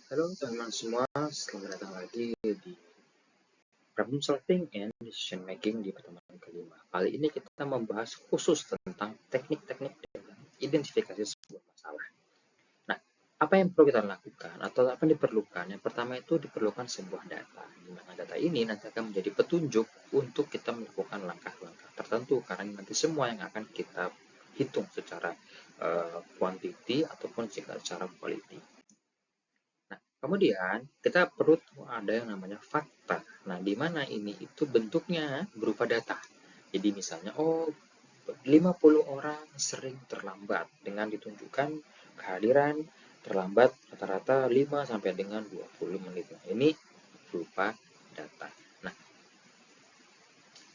Halo teman-teman semua, selamat datang lagi di Problem Solving and Decision Making di pertemuan kelima. Kali ini kita membahas khusus tentang teknik-teknik dalam identifikasi sebuah masalah. Nah, apa yang perlu kita lakukan atau apa yang diperlukan? Yang pertama itu diperlukan sebuah data, di mana data ini nanti akan menjadi petunjuk untuk kita melakukan langkah-langkah tertentu, karena nanti semua yang akan kita hitung secara quantity ataupun secara quality. Kemudian kita perlu ada yang namanya fakta. Nah, di mana ini itu bentuknya berupa data. Jadi misalnya, 50 orang sering terlambat dengan ditunjukkan kehadiran terlambat rata-rata 5 sampai dengan 20 menit. Nah, ini berupa data. Nah,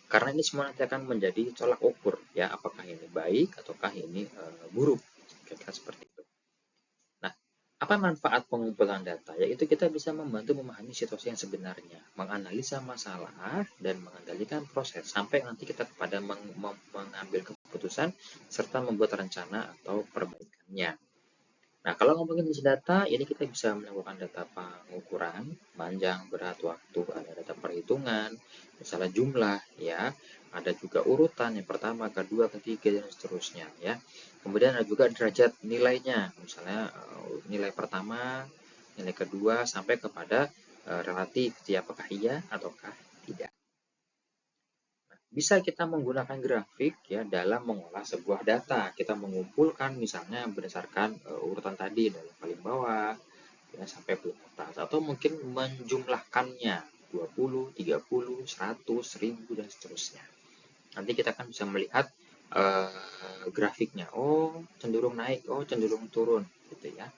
karena ini semua nanti akan menjadi tolak ukur ya, apakah ini baik ataukah ini buruk. Kira-kira seperti itu. Apa manfaat pengumpulan data? Yaitu kita bisa membantu memahami situasi yang sebenarnya, menganalisa masalah, dan mengendalikan proses sampai nanti kita kepada mengambil keputusan serta membuat rencana atau perbaikannya. Nah, kalau ngomongin jenis data, ini kita bisa melakukan data pengukuran, panjang, berat, waktu, ada data perhitungan, misalnya jumlah, ya, ada juga urutan yang pertama, kedua, ketiga, dan seterusnya, ya. Kemudian ada juga derajat nilainya, misalnya nilai pertama, nilai kedua, sampai kepada relatif, ya, apakah iya ataukah tidak. Bisa kita menggunakan grafik ya dalam mengolah sebuah data. Kita mengumpulkan misalnya berdasarkan urutan tadi dari paling bawah ya sampai paling atas, atau mungkin menjumlahkannya 20, 30, 100, 1000 dan seterusnya. Nanti kita akan bisa melihat grafiknya. Oh, cenderung naik, oh cenderung turun gitu ya.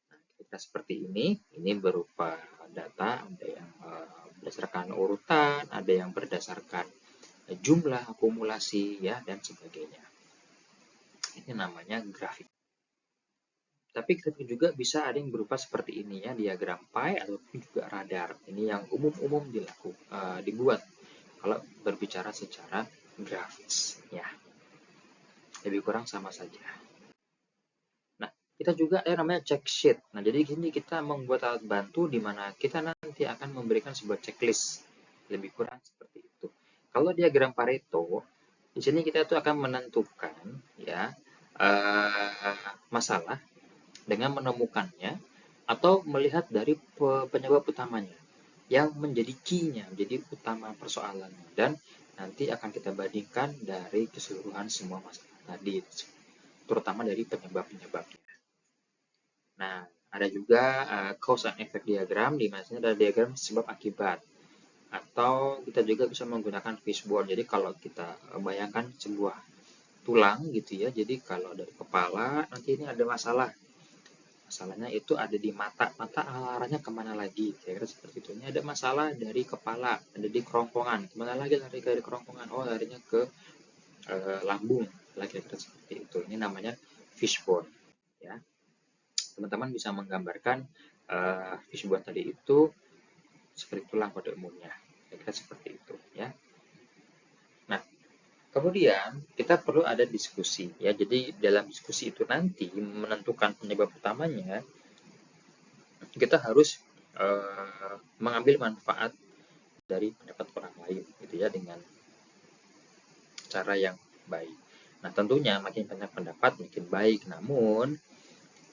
Nah, kita seperti ini berupa data, ada yang berdasarkan urutan, ada yang berdasarkan jumlah akumulasi ya dan sebagainya. Ini namanya grafik. Tapi grafik juga bisa ada yang berupa seperti ini ya, diagram pie ataupun juga radar. Ini yang umum-umum dibuat kalau berbicara secara grafis ya. Lebih kurang sama saja. Nah, kita juga ada namanya check sheet. Nah, jadi gini, kita membuat alat bantu di mana kita nanti akan memberikan sebuah checklist. Lebih kurang seperti itu. Kalau diagram Pareto, di sini kita itu akan menentukan ya masalah dengan menemukannya atau melihat dari penyebab utamanya yang menjadi key-nya, menjadi utama persoalannya, dan nanti akan kita bandingkan dari keseluruhan semua masalah tadi, terutama dari penyebab-penyebabnya. Nah, ada juga cause and effect diagram, di mana ada diagram sebab akibat. Atau kita juga bisa menggunakan fishbone. Jadi kalau kita bayangkan sebuah tulang gitu ya, jadi kalau dari kepala nanti ini ada masalah. Masalahnya itu ada di mata arahnya kemana lagi, kira-kira seperti itu. Ini ada masalah dari kepala, ada di kerongkongan, kemana lagi dari kerongkongan, oh larinya ke lambung, kira-kira seperti itu. Ini namanya fishbone ya. Teman-teman bisa menggambarkan fishbone tadi itu seperti tulang pada umumnya, kira-kira seperti itu ya. Nah, kemudian kita perlu ada diskusi ya. Jadi dalam diskusi itu nanti menentukan penyebab utamanya, kita harus mengambil manfaat dari pendapat orang lain gitu ya, dengan cara yang baik. Nah, tentunya makin banyak pendapat makin baik, namun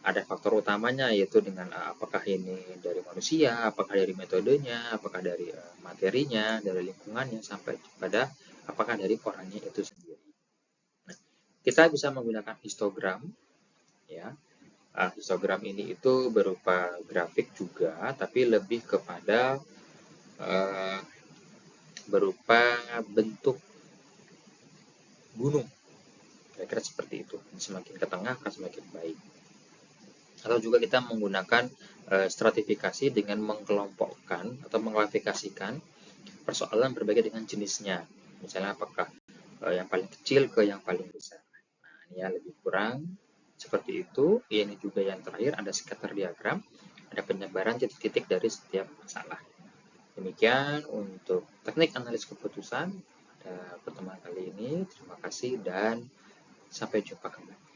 ada faktor utamanya, yaitu dengan apakah ini dari manusia, apakah dari metodenya, apakah dari materinya, dari lingkungannya, sampai pada apakah dari orangnya itu sendiri. Nah, kita bisa menggunakan histogram ya. Histogram ini itu berupa grafik juga, tapi lebih kepada berupa bentuk gunung, kira-kira seperti itu. Semakin ke tengah akan semakin baik. Atau juga kita menggunakan stratifikasi dengan mengkelompokkan atau mengklasifikasikan persoalan berbeda dengan jenisnya. Misalnya apakah yang paling kecil ke yang paling besar. Nah, ini ya lebih kurang seperti itu. Ini juga yang terakhir ada scatter diagram, ada penyebaran titik-titik dari setiap masalah. Demikian untuk teknik analis keputusan pada pertemuan kali ini. Terima kasih dan sampai jumpa kembali.